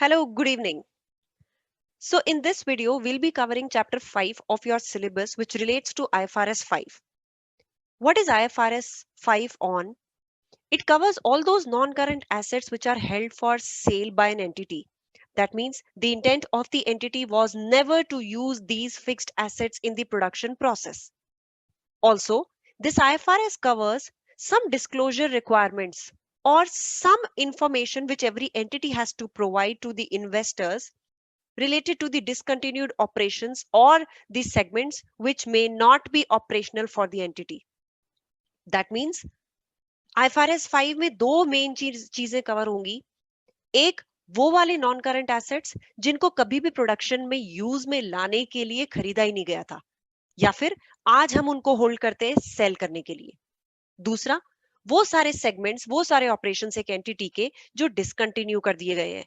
Hello, good evening. So in this video, we'll be covering chapter 5 of your syllabus, which relates to IFRS 5. What is IFRS 5 on? It covers all those non-current assets which are held for sale by an entity. That means the intent of the entity was never to use these fixed assets in the production process. Also, this IFRS covers some disclosure requirements or some information which every entity has to provide to the investors related to the discontinued operations or the segments which may not be operational for the entity. That means IFRS 5 में दो main चीजें cover होंगी. एक, वो वाले non current assets जिनको कभी भी प्रोडक्शन में यूज में लाने के लिए खरीदा ही नहीं गया था, या फिर आज हम उनको होल्ड करते हैं सेल करने के लिए. दूसरा, वो सारे सेगमेंट्स, वो सारे ऑपरेशंस एक एंटिटी के जो डिसकंटिन्यू कर दिए गए हैं.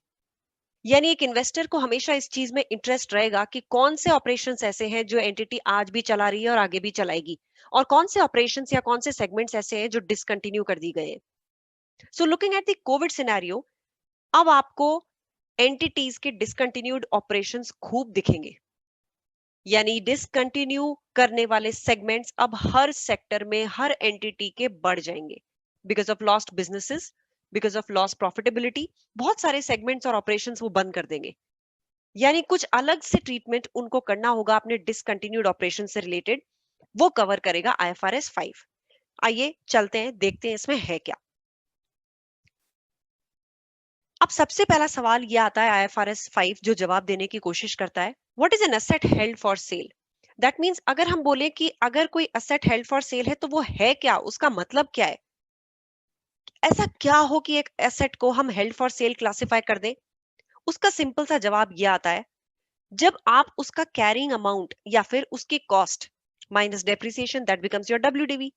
यानी एक इन्वेस्टर को हमेशा इस चीज में इंटरेस्ट रहेगा कि कौन से ऑपरेशंस ऐसे हैं जो एंटिटी आज भी चला रही है और आगे भी चलाएगी, और कौन से ऑपरेशंस या कौन से सेगमेंट्स ऐसे हैं जो डिसकंटिन्यू कर दी गए हैं. So looking at the Covid scenario, अब आपको एंटिटीज के डिसकंटिन्यूड ऑपरेशंस खूब दिखेंगे. यानी डिसकंटिन्यू करने वाले सेगमेंट्स अब हर सेक्टर में हर एंटिटी के बढ़ जाएंगे because of lost businesses, because of loss profitability. बहुत सारे सेगमेंट्स और ऑपरेशंस वो बंद कर देंगे. यानी कुछ अलग से ट्रीटमेंट उनको करना होगा अपने डिसकंटिन्यूड ऑपरेशन से रिलेटेड. वो कवर करेगा IFRS 5. आइए चलते हैं, देखते हैं इसमें है क्या. अब सबसे पहला सवाल ये आता है IFRS 5 जो जवाब देने की कोशिश करता है, what is an asset held for cell. That means अगर हम बोले कि अगर कोई एसेट हेल्ड फॉर सेल है तो वो है क्या, उसका मतलब क्या है. ऐसा क्या हो कि एक एसेट को हम हेल्ड फॉर सेल क्लासिफाई कर दें. उसका सिंपल सा जवाब ये आता है, जब आप उसका कैरिंग अमाउंट या फिर उसकी cost minus depreciation, that becomes your WDV,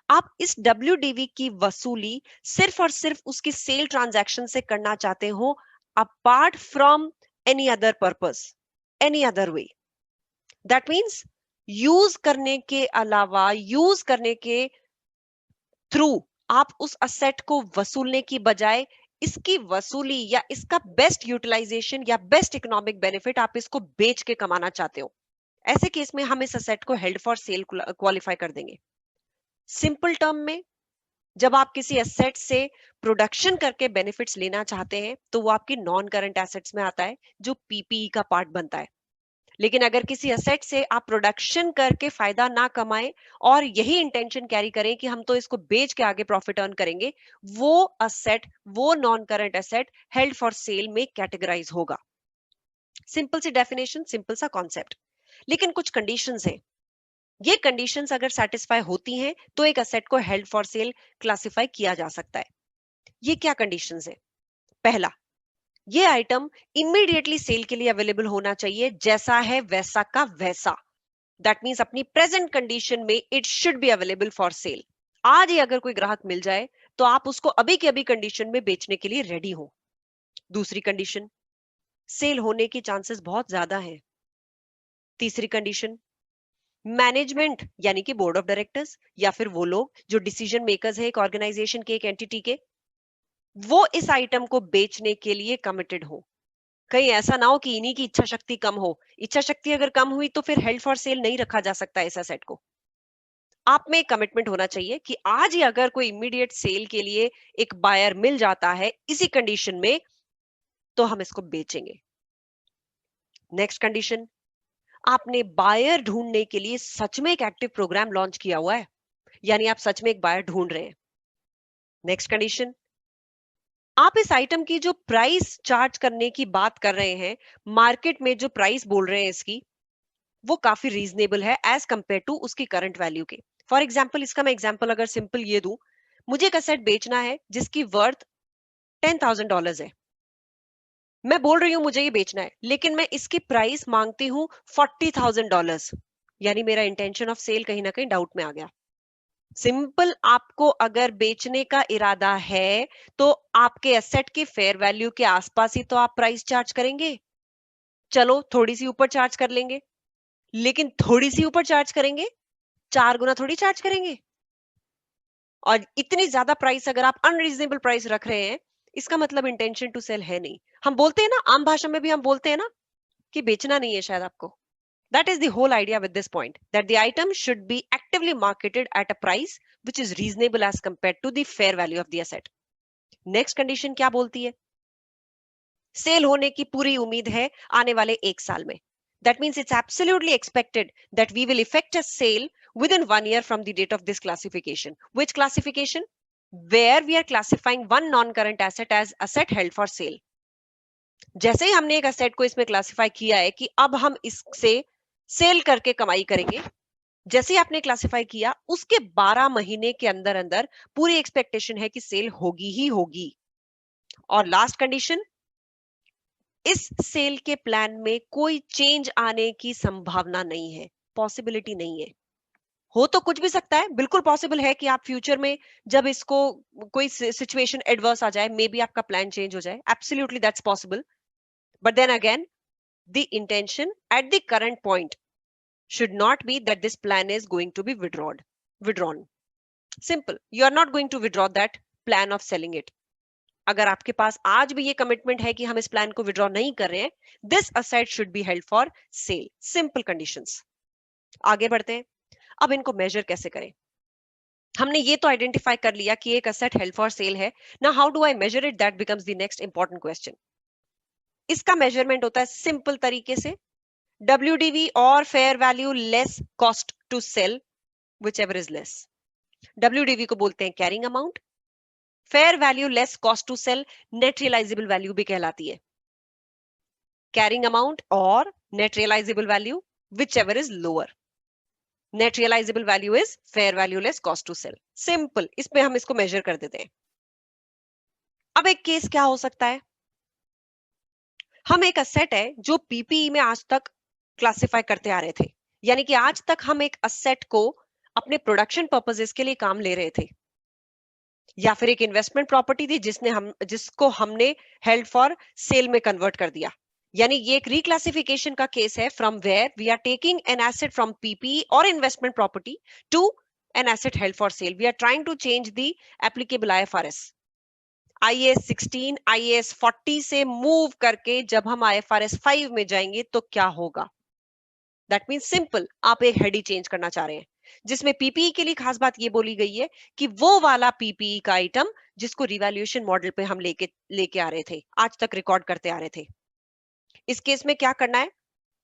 आप इस WDV की वसूली सिर्फ और सिर्फ उसकी सेल ट्रांजैक्शन से करना चाहते हो, apart from any other purpose, any other way. That means use करने के अलावा, यूज करने के थ्रू आप उस असेट को वसूलने की बजाय इसकी वसूली या इसका बेस्ट यूटिलाइजेशन या बेस्ट इकोनॉमिक बेनिफिट आप इसको बेच के कमाना चाहते हो. ऐसे केस में हम इस असेट को हेल्ड फॉर सेल क्वालिफाई कर देंगे. सिंपल टर्म में, जब आप किसी एसेट से प्रोडक्शन करके बेनिफिट्स लेना चाहते हैं तो वो आपकी नॉन करंट एसेट्स में आता है जो PPE का पार्ट बनता है. लेकिन अगर किसी एसेट से आप प्रोडक्शन करके फायदा ना कमाएं और यही इंटेंशन कैरी करें कि हम तो इसको बेच के आगे प्रॉफिट अर्न करेंगे, वो असेट, वो non current asset held for sale में कैटेगराइज होगा. सिंपल सी डेफिनेशन, सिंपल सा कॉन्सेप्ट. लेकिन कुछ कंडीशंस हैं. ये कंडीशंस अगर सेटिस्फाई होती हैं तो एक एसेट को हेल्ड फॉर सेल क्लासिफाई किया जा सकता है. ये क्या कंडीशंस है. पहला, ये आइटम इमीडिएटली सेल के लिए अवेलेबल होना चाहिए, जैसा है वैसा का वैसा. दैट मींस अपनी प्रेजेंट कंडीशन में it should be available for sale. आज ही अगर कोई ग्राहक मिल जाए तो आप उसको अभी के अभी कंडीशन में बेचने के लिए रेडी हो. दूसरी कंडीशन, सेल होने की चांसेस बहुत ज्यादा है. तीसरी कंडीशन, मैनेजमेंट यानी कि बोर्ड ऑफ डायरेक्टर्स या फिर वो लोग जो डिसीजन मेकर्स है एक ऑर्गेनाइजेशन के, एक एंटिटी के, वो इस आइटम को बेचने के लिए कमिटेड हो. कहीं ऐसा ना हो कि इन्हीं की इच्छा शक्ति कम हो. इच्छा शक्ति अगर कम हुई तो फिर हेल्ड फॉर सेल नहीं रखा जा सकता इस एसेट को. आप में कमिटमेंट होना चाहिए कि आज ही अगर कोई इमीडिएट सेल के लिए एक बायर मिल जाता है इसी कंडीशन में तो हम इसको बेचेंगे. नेक्स्ट कंडीशन, आपने बायर ढूंढने के लिए सच में एक एक्टिव प्रोग्राम लॉन्च किया हुआ है, यानी आप सच में एक बायर ढूंढ रहे हैं. नेक्स्ट कंडीशन, आप इस आइटम की जो प्राइस चार्ज करने की बात कर रहे हैं, मार्केट में जो प्राइस बोल रहे हैं इसकी, वो काफी रीजनेबल है एज कंपेयर टू उसकी करंट वैल्यू के. फॉर एग्जाम्पल, इसका मैं एग्जाम्पल अगर सिंपल ये दूं, मुझे एक एसेट बेचना है जिसकी वर्थ $10,000 है. मैं बोल रही हूं मुझे ये बेचना है, लेकिन मैं इसकी प्राइस मांगती हूं $40,000. यानी मेरा इंटेंशन ऑफ सेल कहीं ना कहीं डाउट में आ गया. सिंपल, आपको अगर बेचने का इरादा है तो आपके एसेट की फेयर वैल्यू के आसपास ही तो आप प्राइस चार्ज करेंगे. चलो थोड़ी सी ऊपर चार्ज कर लेंगे, लेकिन थोड़ी सी ऊपर चार्ज करेंगे, 4 गुना थोड़ी चार्ज करेंगे. और इतनी ज्यादा प्राइस अगर आप अनरीजनेबल प्राइस रख रहे हैं, इसका मतलब इंटेंशन टू सेल है नहीं। हम बोलते हैं ना, आम भाषा में भी हम बोलते हैं ना कि बेचना नहीं है शायद आपको। That is the whole idea with this point, that the item should be actively marketed at a price which is reasonable as compared to the fair value of the asset. Next condition क्या बोलती है? Cell होने की पूरी उम्मीद है आने वाले 1 साल में. That means it's absolutely expected that we will effect a sale within 1 year from the date of this classification. Which classification? Where we are classifying one non-current asset as asset held for sale. जैसे ही हमने एक asset को इसमें classify किया है कि अब हम इससे सेल करके कमाई करेंगे, जैसे ही आपने क्लासिफाई किया उसके 12 महीने के अंदर अंदर पूरी एक्सपेक्टेशन है कि सेल होगी ही होगी. और लास्ट कंडीशन, इस सेल के प्लान में कोई चेंज आने की संभावना नहीं है, पॉसिबिलिटी नहीं है. हो तो कुछ भी सकता है, बिल्कुल पॉसिबल है कि आप फ्यूचर में जब इसको कोई सिचुएशन एडवर्स आ जाए, मे बी आपका प्लान चेंज हो जाए, absolutely that's possible. But then again, the intention at the current point should not be that this plan is going to be withdrawn. Simple. You are not going to withdraw that plan of selling it. अगर आपके पास आज भी ये commitment है कि हम इस plan को विड्रॉ नहीं कर रहे हैं, this asset should be held for cell. Simple conditions. आगे बढ़ते हैं. अब इनको मेजर कैसे करें? हमने ये तो आइडेंटिफाई कर लिया कि एक असेट हेल्ड फॉर सेल है. Now how do I measure it? That becomes the next important question. इसका मेजरमेंट होता है सिंपल तरीके से WDV or fair value less cost to sell, whichever is less. WDV को बोलते हैं carrying amount. Fair value less cost to sell net realisable value भी कहलाती है. कैरिंग अमाउंट और net realisable value, whichever is lower. Net realisable value is fair value less cost to sell. Simple. इसमें हम इसको मेजर कर देते हैं. अब एक केस क्या हो सकता है? हम एक असेट है जो पीपीई में आज तक क्लासिफाई करते आ रहे थे, यानी कि आज तक हम एक असेट को अपने प्रोडक्शन पर्पसेस के लिए काम ले रहे थे, या फिर एक इन्वेस्टमेंट प्रॉपर्टी थी जिसको हमने हेल्ड फॉर सेल में कन्वर्ट कर दिया. यानी ये एक रिक्लासिफिकेशन का केस है, from where we are taking an asset from PPE और investment property to an asset held for sale. We are trying to change the applicable IFRS. IAS 16 IAS 40 से मूव करके जब हम IFRS 5 में जाएंगे तो क्या होगा? दैट मीन्स सिंपल, आप एक हेड ही चेंज करना चाह रहे हैं, जिसमें पीपीई के लिए खास बात ये बोली गई है कि वो वाला पीपीई का आइटम जिसको रिवैल्यूएशन मॉडल पे हम लेके आ रहे थे, आज तक रिकॉर्ड करते आ रहे थे. इस केस में क्या करना है?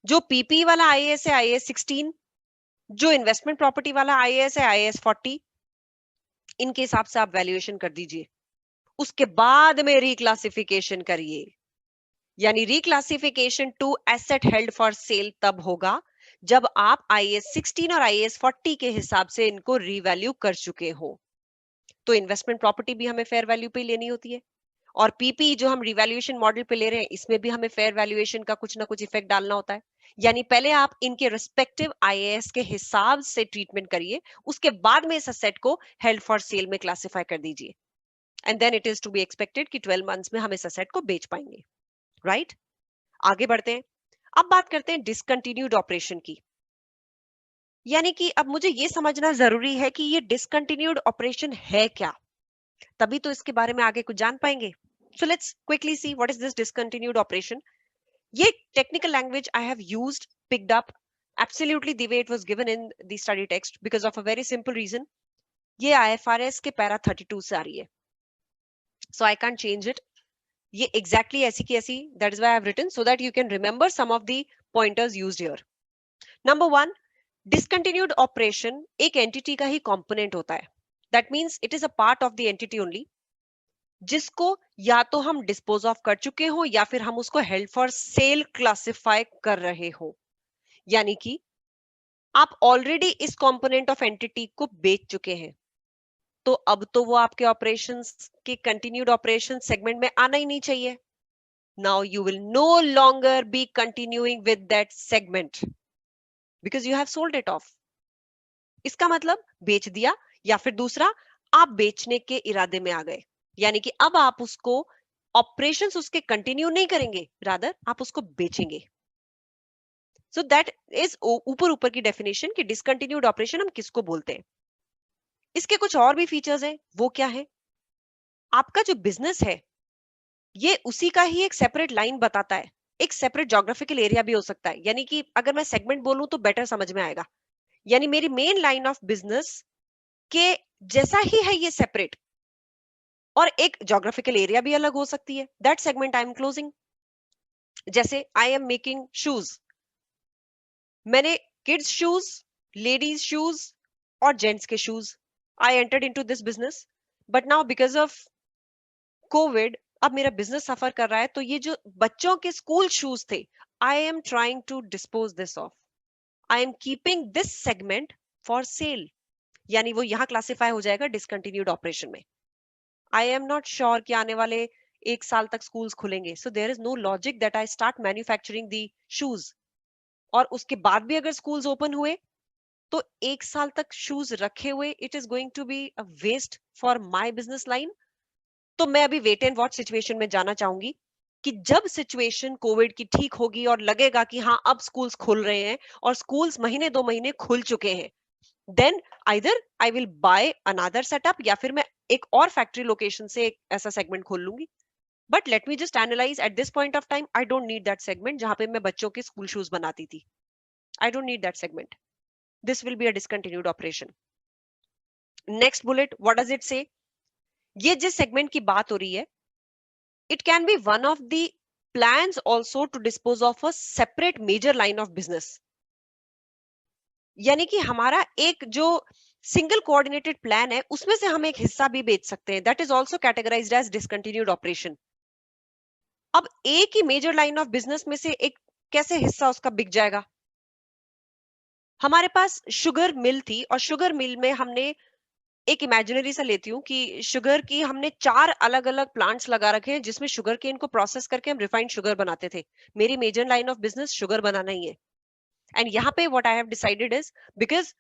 जो पीपीई वाला IAS है IAS 16, जो इन्वेस्टमेंट प्रॉपर्टी वाला IAS है IAS 40, इनके हिसाब से आप वैल्यूएशन कर दीजिए. उसके बाद में रिक्लासिफिकेशन करिए. यानी reclassification to asset held for sale तब होगा जब आप IAS 16 और IAS 40 के हिसाब से इनको रीवैल्यू कर चुके हो. तो इन्वेस्टमेंट प्रॉपर्टी भी हमें फेयर वैल्यू पे लेनी होती है, और पीपी जो हम रिवैल्यूएशन मॉडल पे ले रहे हैं, इसमें भी हमें फेयर वैल्यूएशन का कुछ ना कुछ इफेक्ट डालना होता है. यानी पहले आप इनके रिस्पेक्टिव IAS के हिसाब से ट्रीटमेंट करिए, उसके बाद में इस असेट को हेल्ड फॉर सेल में क्लासिफाई कर दीजिए, and then it is to be expected कि 12 मंथ्स में हम इस असेट को बेच पाएंगे. राइट? आगे बढ़ते हैं. अब बात करते हैं डिसकंटिन्यूड ऑपरेशन की. यानी कि अब मुझे यह समझना जरूरी है कि ये डिसकंटिन्यूड ऑपरेशन है क्या, तभी तो इसके बारे में आगे कुछ जान पाएंगे. So let's quickly see what is this discontinued operation. ये technical language I have used, picked up absolutely the way it was given in the study text because of a very simple reason. ये IFRS के para 32 से आ रही है, so I can change it. ये exactly ऐसी की ऐसी, that is why I have written, so that you can remember some of the pointers used here. Number 1, discontinued operation एक एंटिटी का ही कंपोनेंट होता है. That means it is a part of the entity only, जिसको या तो हम dispose of कर चुके हो या फिर हम उसको हेल्ड फॉर सेल क्लासिफाई कर रहे हो. यानी कि आप ऑलरेडी इस कंपोनेंट ऑफ एंटिटी को बेच चुके हैं, तो अब तो वो आपके ऑपरेशंस के कंटिन्यूड ऑपरेशन सेगमेंट में आना ही नहीं चाहिए. Now you will no longer be continuing with that segment because you have sold it off. इसका मतलब बेच दिया, या फिर दूसरा, आप बेचने के इरादे में आ गए, यानी कि अब आप उसको ऑपरेशंस उसके कंटिन्यू नहीं करेंगे, रादर आप उसको बेचेंगे. सो दैट इज ऊपर ऊपर की डेफिनेशन कि डिसकंटिन्यूड ऑपरेशन हम किसको बोलते हैं. इसके कुछ और भी फीचर्स हैं. वो क्या है? आपका जो बिजनेस है ये उसी का ही एक सेपरेट लाइन बताता है, एक सेपरेट जोग्राफिकल एरिया भी हो सकता है। यानी कि अगर मैं सेगमेंट बोलूं तो बेटर समझ में आएगा। यानी मेरी मेन लाइन ऑफ बिजनेस के जैसा ही है ये सेपरेट, और एक जोग्राफिकल एरिया भी अलग हो सकती है। That segment I am closing. जैसे आई एम मेकिंग शूज, मैंने किड्स शूज, लेडीज शूज और जेंट्स के shoes, I entered into this business. But now because of Covid अब मेरा बिजनेस सफर कर रहा है, तो ये जो बच्चों के स्कूल शूज थे, I am trying to dispose this off, I am keeping this segment for sale. यानी वो यहां क्लासिफाई हो जाएगा डिसकंटिन्यूड ऑपरेशन में। आई एम नॉट श्योर कि आने वाले 1 साल तक स्कूल्स खुलेंगे, so there is no logic that I start manufacturing the shoes, और उसके बाद भी अगर स्कूल्स ओपन हुए तो 1 साल तक शूज रखे हुए, it is going to be a waste for my business line. तो मैं अभी वेट एंड वॉच सिचुएशन में जाना चाहूंगी कि जब सिचुएशन कोविड की ठीक होगी और लगेगा कि हाँ अब स्कूल्स खुल रहे हैं और स्कूल्स महीने 2 महीने खुल चुके हैं, then either I will buy another setup या फिर मैं एक और फैक्ट्री लोकेशन से एक ऐसा सेगमेंट खोल लूंगी। But let me just analyse at this point of time, I don't need that segment जहां पे मैं बच्चों के स्कूल शूज बनाती थी। I don't need that segment, this will be a discontinued operation. Next bullet, what does it से? ये जिस सेगमेंट की बात हो रही है, it can be one of the plans also to dispose of a separate major line of business। यानी कि हमारा एक जो सिंगल कोऑर्डिनेटेड प्लान है उसमें से हम एक हिस्सा भी बेच सकते हैं, that is also categorised as discontinued operation. अब एक ही मेजर लाइन ऑफ बिजनेस में से एक कैसे हिस्सा उसका बिक जाएगा? हमारे पास शुगर मिल थी और शुगर मिल में हमने, एक इमेजिनरी सा लेती हूँ कि शुगर की हमने 4 अलग अलग प्लांट्स लगा रखे हैं जिसमें शुगर केन को प्रोसेस करके हम रिफाइंड शुगर बनाते थे। मेरी major line of business sugar बनाना ही है। एंड यहाँ पे what I have decided is, because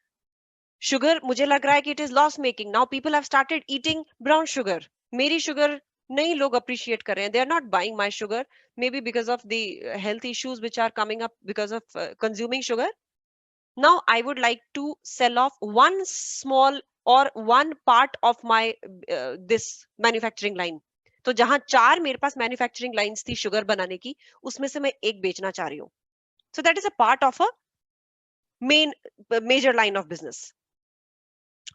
sugar मुझे लग रहा है कि it is loss making, now people have started eating brown sugar. मेरी शुगर नहीं लोग अप्रिशिएट कर रहे हैं, they are not buying my sugar, maybe because of the health issues which are coming up because of consuming sugar. Now I would like to sell off one small or one part of my this manufacturing line। तो जहां 4 मेरे पास manufacturing lines थी sugar बनाने की, उसमें से मैं एक बेचना चाह रही हूँ। So that is a part of a main major line of business,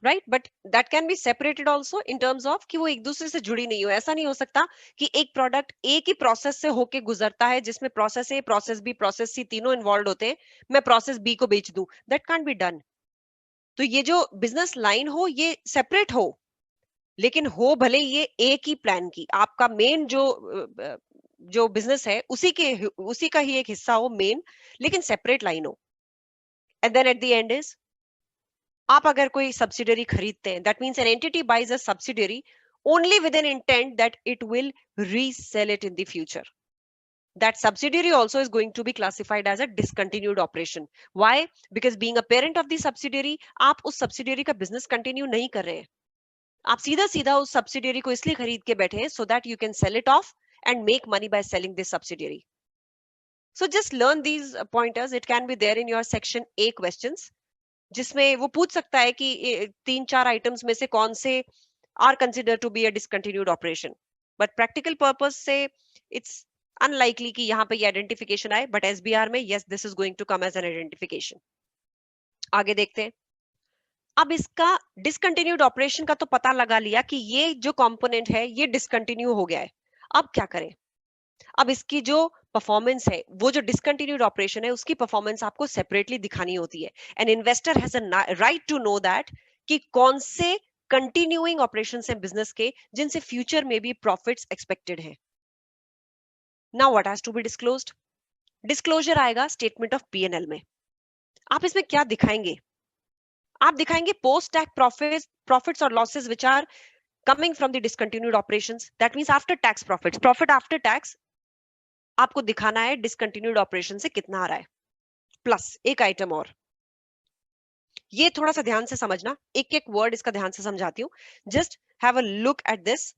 right? But that can be separated also in terms of कि वो एक दूसरे से जुड़ी नहीं हो। ऐसा नहीं हो सकता कि एक प्रोडक्ट एक ही प्रोसेस से होके गुजरता है जिसमें process A, process B, process C तीनों इन्वॉल्व होते हैं, मैं प्रोसेस बी को बेच दूं, दैट कांट बी डन। तो ये जो बिजनेस लाइन हो ये सेपरेट हो, लेकिन हो भले ये एक ही प्लान की, आपका मेन जो बिजनेस है उसी का ही एक हिस्सा हो मेन, लेकिन सेपरेट लाइन हो। And then at the end is, आप अगर कोई सब्सिडरी खरीदते हैं, that means an entity buys a subsidiary only with an intent that it will resell it in the future, that subsidiary also is going to be classified as a discontinued operation। Why? Because being a parent of the subsidiary, आप उस subsidiary का business continue नहीं कर रहे हैं, आप सीधा सीधा उस subsidiary को इसलिए खरीद के बैठे हैं so that you can sell it off and make money by selling this subsidiary। So just learn these pointers, it can be there in your section A questions, जिसमें वो पूछ सकता है कि 3-4 आइटम्स में से कौन से are considered to be a discontinued operation। But practical purpose से it's unlikely कि यहाँ पे ये identification आए, but SBR में yes this is going to come as an identification। आगे देखते हैं। अब इसका discontinued operation का तो पता लगा लिया कि ये जो component है ये discontinue हो गया है। अब क्या करें? अब इसकी जो परफॉर्मेंस है, वो जो डिसकंटिन्यूड ऑपरेशन है उसकी परफॉर्मेंस आपको सेपरेटली दिखानी होती है। An investor has a right to know that कि कौन से कंटिन्यूइंग ऑपरेशंस हैं बिजनेस के जिनसे फ्यूचर में भी प्रॉफिट्स एक्सपेक्टेड हैं। Now what has to be disclosed? Disclosure आएगा स्टेटमेंट ऑफ पीएनएल में। आप इसमें क्या दिखाएंगे? आप दिखाएंगे पोस्ट टैक्स प्रॉफिट्स और losses which are coming from the discontinued operations, that means after tax profits, profit after tax आपको दिखाना है डिसकंटिन्यूड ऑपरेशन से कितना आ रहा है। प्लस एक आइटम और, ये थोड़ा सा ध्यान से समझना, एक एक वर्ड इसका ध्यान से समझाती हूँ। Just have a look at this,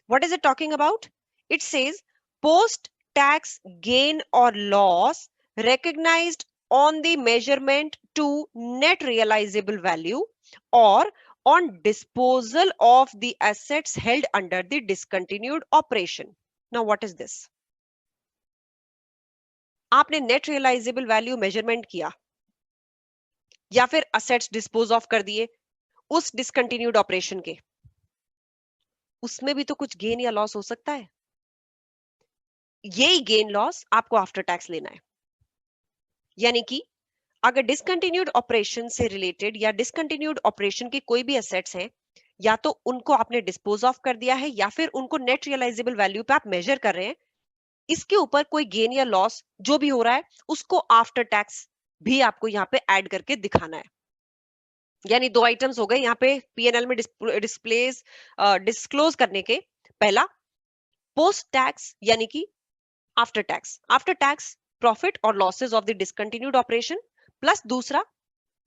what is it talking about? It says post tax gain और loss recognized on the measurement to net realizable value or on disposal of the assets held under the discontinued operation। Now what is this? आपने net realisable value measurement किया या फिर assets dispose of कर दिए उस discontinued operation के, उसमें भी तो कुछ गेन या लॉस हो सकता है। यही गेन लॉस आपको आफ्टर टैक्स लेना है। यानी कि अगर डिसकंटिन्यूड ऑपरेशन से रिलेटेड या डिसकंटिन्यूड ऑपरेशन की कोई भी एसेट्स हैं, या तो उनको आपने डिस्पोज ऑफ कर दिया है या फिर उनको नेट रियलाइजेबल वैल्यू पे आप मेजर कर रहे हैं, इसके ऊपर कोई गेन या लॉस जो भी हो रहा है उसको आफ्टर टैक्स भी आपको यहाँ पे ऐड करके दिखाना है। यानी दो आइटम्स हो गए यहाँ पे पीएनएल में डिस्प्लेस डिस्क्लोज करने के। पहला पोस्ट टैक्स यानी कि आफ्टर टैक्स प्रॉफिट और losses of the discontinued operation, plus दूसरा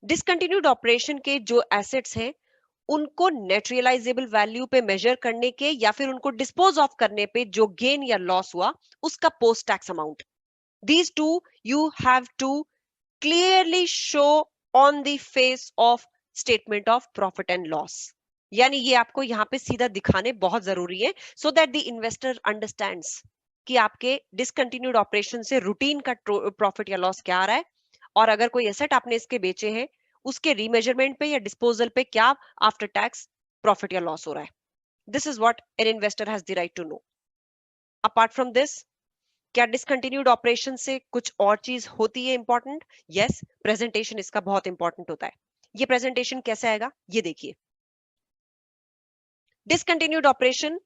डिसकंटिन्यूड ऑपरेशन के जो एसेट्स हैं उनको नेट रियलाइजेबल वैल्यू पे मेजर करने के या फिर उनको डिस्पोज ऑफ करने पे जो गेन या लॉस हुआ उसका post tax amount. These two you have to clearly show on the face of statement of profit and loss. यानी ये आपको यहाँ पे सीधा दिखाने बहुत जरूरी है, so that the investor understands कि आपके डिसकंटिन्यूड ऑपरेशन से रूटीन का प्रॉफिट या लॉस क्या आ रहा है, और अगर कोई एसेट आपने इसके बेचे हैं उसके रीमेजरमेंट पे या डिस्पोजल पे क्या आफ्टर टैक्स प्रॉफिट या लॉस हो रहा है। This is what an investor has the right to know. Apart from this, क्या डिसकंटिन्यूड ऑपरेशन से कुछ और चीज होती है इंपॉर्टेंट? यस, प्रेजेंटेशन इसका बहुत इंपॉर्टेंट होता है। ये प्रेजेंटेशन कैसे आएगा ये देखिए। Discontinued operation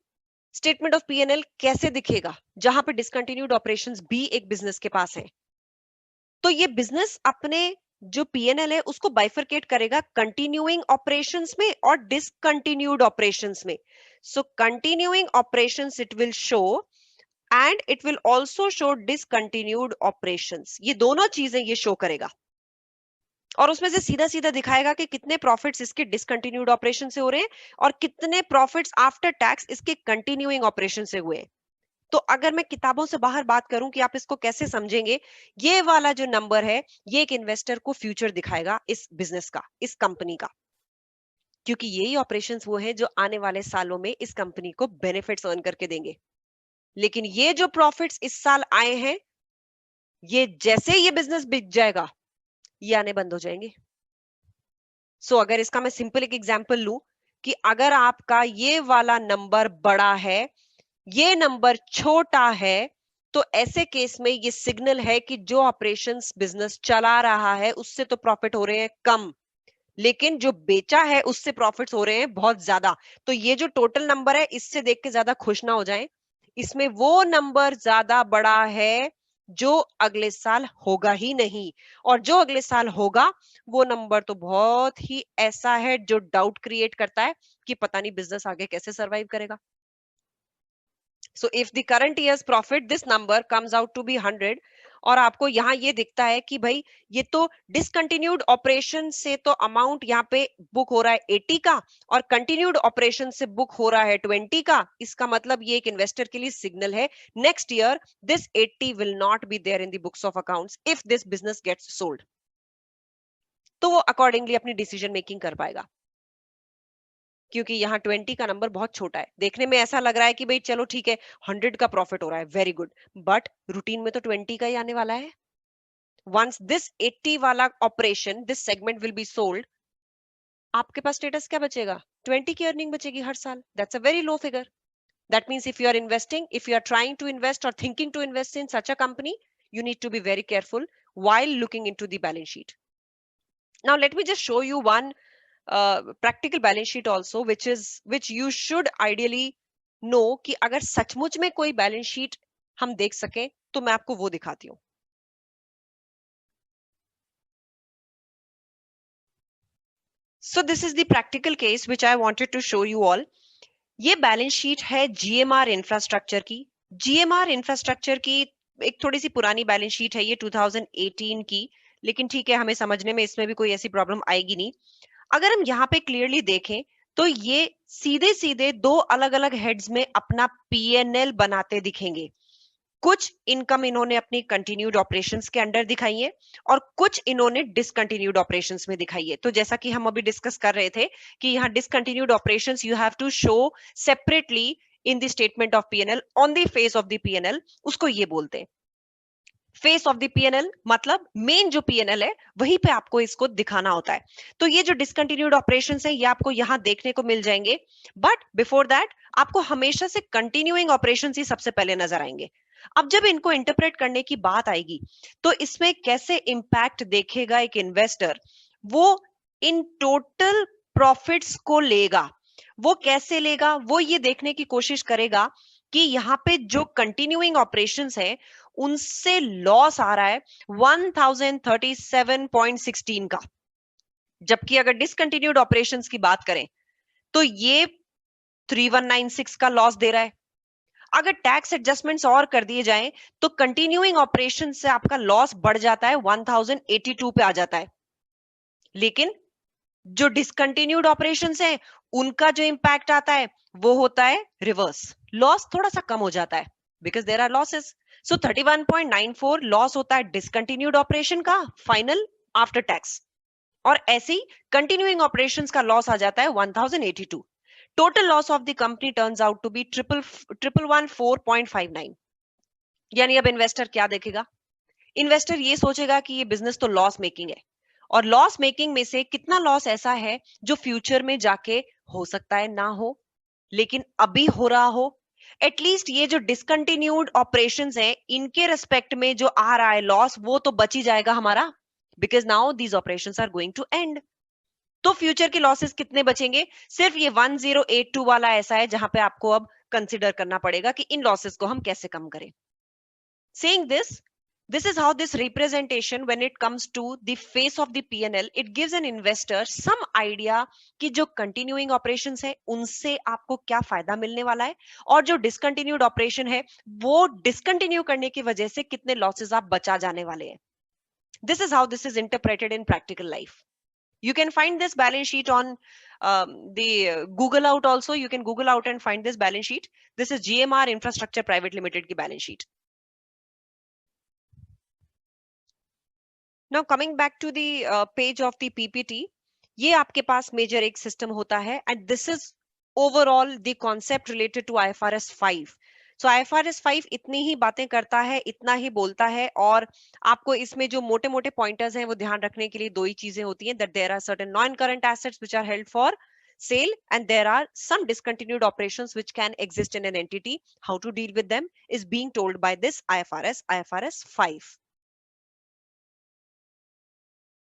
statement of PNL कैसे दिखेगा जहां पे डिसकंटिन्यूड ऑपरेशंस भी एक बिजनेस के पास है। तो ये बिजनेस अपने जो पीएनएल है उसको बाइफरकेट करेगा कंटिन्यूइंग ऑपरेशंस में और डिसकंटिन्यूड ऑपरेशंस में। सो continuing operations it will show and it will also show discontinued operations, ये दोनों चीजें ये शो करेगा। और उसमें से सीधा सीधा दिखाएगा कि कितने प्रॉफिट्स इसके डिसकंटिन्यूड ऑपरेशन से हो रहे हैं और कितने प्रॉफिट्स आफ्टर टैक्स इसके कंटिन्यूइंग ऑपरेशन से हुए हैं। तो अगर मैं किताबों से बाहर बात करूं कि आप इसको कैसे समझेंगे, ये वाला जो नंबर है ये एक इन्वेस्टर को फ्यूचर दिखाएगा इस बिजनेस का, इस कंपनी का, क्योंकि यही ऑपरेशंस वो हैं जो आने वाले सालों में इस कंपनी को बेनिफिट्स अर्न करके देंगे। लेकिन ये जो प्रॉफिट्स इस साल आए हैं, ये जैसे ये बिजनेस बिक जाएगा ये आने बंद हो जाएंगे। सो अगर इसका मैं सिंपल एक एग्जांपल लूं कि अगर आपका ये वाला नंबर बड़ा है, ये नंबर छोटा है, तो ऐसे केस में ये सिग्नल है कि जो ऑपरेशंस बिजनेस चला रहा है उससे तो प्रॉफिट हो रहे हैं कम, लेकिन जो बेचा है उससे प्रॉफिट्स हो रहे हैं बहुत ज्यादा। तो ये जो टोटल नंबर है इससे देख के ज्यादा खुश ना हो जाएं, इसमें वो नंबर ज्यादा बड़ा है जो अगले साल होगा ही नहीं, और जो अगले साल होगा वो नंबर तो बहुत ही ऐसा है जो डाउट क्रिएट करता है कि पता नहीं बिजनेस आगे कैसे सरवाइव करेगा। So if the current year's profit this number comes out to be 100 और आपको यहाँ ये दिखता है कि भाई ये तो डिसकंटिन्यूड ऑपरेशन से तो अमाउंट यहाँ पे बुक हो रहा है 80 का और कंटिन्यूड ऑपरेशन से बुक हो रहा है 20 का, इसका मतलब ये एक इन्वेस्टर के लिए सिग्नल है next year this 80 will not be there in the books of accounts if this business gets sold. तो वो अकॉर्डिंगली अपनी डिसीजन मेकिंग कर पाएगा, क्योंकि यहाँ 20 का नंबर बहुत छोटा है। देखने में ऐसा लग रहा है कि भाई चलो ठीक है 100 का प्रॉफिट हो रहा है, वेरी गुड, बट रूटीन में तो 20 का ही आने वाला है। वंस दिस 80 वाला operation this segment will be sold, आपके पास स्टेटस क्या बचेगा? 20 की अर्निंग बचेगी हर साल। That's a very low figure. That means if you are investing, if you are trying to invest और thinking to invest in such a company, you need to be very careful while looking into the balance sheet. Now let me just show you one practical balance sheet also which you should ideally know कि अगर सचमुच में कोई balance sheet हम देख सकें तो मैं आपको वो दिखाती हूँ। So this is the practical case which I wanted to show you all. ये बैलेंस शीट है जीएमआर इंफ्रास्ट्रक्चर की। जीएमआर इंफ्रास्ट्रक्चर की एक थोड़ी सी पुरानी बैलेंस शीट है ये 2018 की, लेकिन ठीक है हमें समझने में इसमें भी कोई ऐसी प्रॉब्लम आएगी नहीं। अगर हम यहाँ पे क्लियरली देखें तो ये सीधे सीधे दो अलग अलग हेड्स में अपना पीएनएल बनाते दिखेंगे। कुछ इनकम इन्होंने अपनी कंटिन्यूड ऑपरेशंस के अंडर दिखाई है और कुछ इन्होंने डिसकंटिन्यूड ऑपरेशंस में दिखाई है। तो जैसा कि हम अभी डिस्कस कर रहे थे कि यहाँ discontinued operations you have to show separately in the statement of PNL on the face of the PNL, उसको ये बोलते हैं। फेस ऑफ द पीएनएल मतलब मेन जो पीएनएल है वहीं पे आपको इसको दिखाना होता है। तो ये जो डिसकंटिन्यूड ऑपरेशंस है ये आपको यहां देखने को मिल जाएंगे, बट बिफोर दैट आपको हमेशा से कंटिन्यूइंग ऑपरेशंस ही सबसे पहले नजर आएंगे। अब जब इनको इंटरप्रेट करने की बात आएगी तो इसमें कैसे इंपैक्ट देखेगा एक इन्वेस्टर, वो इन टोटल प्रॉफिट्स को लेगा। वो कैसे लेगा, वो ये देखने की कोशिश करेगा कि यहाँ पे जो कंटिन्यूइंग ऑपरेशंस है उनसे लॉस आ रहा है 1037.16 का, जबकि अगर डिसकंटिन्यूड ऑपरेशंस की बात करें तो ये 3196 का लॉस दे रहा है। अगर टैक्स एडजस्टमेंट्स और कर दिए जाएं तो कंटिन्यूइंग ऑपरेशन से आपका लॉस बढ़ जाता है 1082 पे आ जाता है। लेकिन जो डिसकंटिन्यूड ऑपरेशंस हैं उनका जो इंपैक्ट आता है वो होता है रिवर्स, लॉस थोड़ा सा कम हो जाता है because there are losses. So 31.94 loss होता है डिसकंटिन्यूड ऑपरेशन का फाइनल आफ्टर टैक्स, और ऐसे ही कंटिन्यूइंग ऑपरेशंस का लॉस आ जाता है 1082। Total loss of the company turns out to be 1114.59। यानी अब इन्वेस्टर क्या देखेगा, इन्वेस्टर ये सोचेगा कि ये बिजनेस तो लॉस मेकिंग है, और लॉस मेकिंग में से कितना लॉस ऐसा है जो फ्यूचर में जाके हो सकता है ना हो लेकिन अभी हो रहा हो। एटलीस्ट ये जो डिसकंटिन्यूड ऑपरेशंस है इनके रेस्पेक्ट में जो आ रहा है लॉस वो तो बच ही जाएगा हमारा, because now these operations are going to end. तो फ्यूचर के लॉसेस कितने बचेंगे, सिर्फ ये 1082 वाला ऐसा है जहां पे आपको अब कंसिडर करना पड़ेगा कि इन लॉसेस को हम कैसे कम करें। Saying this is how this representation when it comes to the face of the P&L, it gives an investor some idea कि जो continuing operations है उनसे आपको क्या फायदा मिलने वाला है, और जो discontinued operation है वो discontinue करने की वजह से कितने losses आप बचा जाने वाले हैं। This is how this is interpreted in practical life. You can find this balance sheet on the Google out also. You can Google out and find this balance sheet. This is GMR Infrastructure Private Limited की balance sheet. Now coming back to the page of the PPT, ये आपके पास major एक system होता है and this is overall the concept related to IFRS 5। So IFRS 5 इतनी ही बातें करता है, इतना ही बोलता है, और आपको इसमें जो मोटे मोटे पॉइंटर्स हैं वो ध्यान रखने के लिए दो ही चीजें होती हैं, that there are certain non current assets which are held for sale and there are some discontinued operations which can exist in an entity. How to deal with them is being told by this IFRS 5.